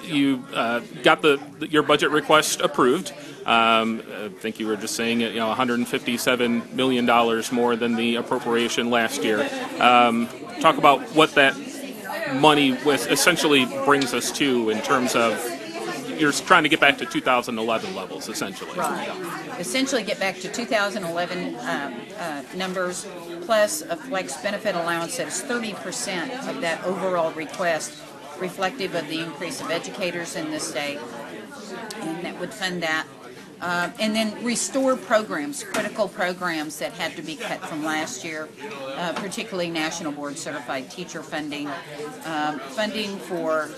You got your budget request approved. I think you were just saying it, $157 million more than the appropriation last year. Talk about what that money essentially brings us to in terms of you're trying to get back to 2011 levels, essentially. Right. Essentially get back to 2011 numbers, plus a flex benefit allowance that is 30% of that overall request, reflective of the increase of educators in the state, and that would fund that. And then restore programs, critical programs that had to be cut from last year, particularly National Board Certified Teacher funding, funding for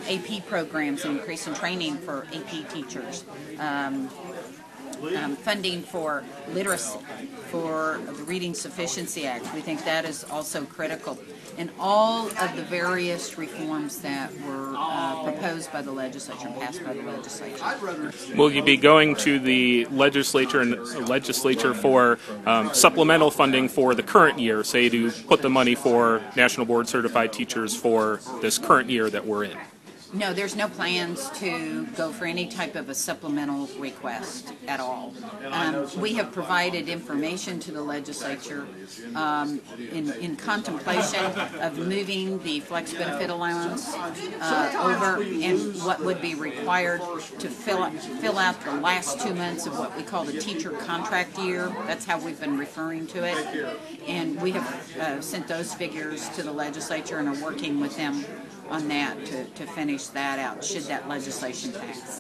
AP programs, increase in training for AP teachers, funding for literacy, for the Reading Sufficiency Act. We think that is also critical. And all of the various reforms that were proposed by the legislature and passed by the legislature. Will you be going to the legislature for supplemental funding for the current year, say to put the money for National Board Certified Teachers for this current year that we're in? No, there's no plans to go for any type of a supplemental request at all. We have provided information to the legislature in contemplation of moving the flex benefit allowance over and what would be required to fill out the last 2 months of what we call the teacher contract year. That's how we've been referring to it. And we have sent those figures to the legislature and are working with them on that to finish that out, should that legislation pass.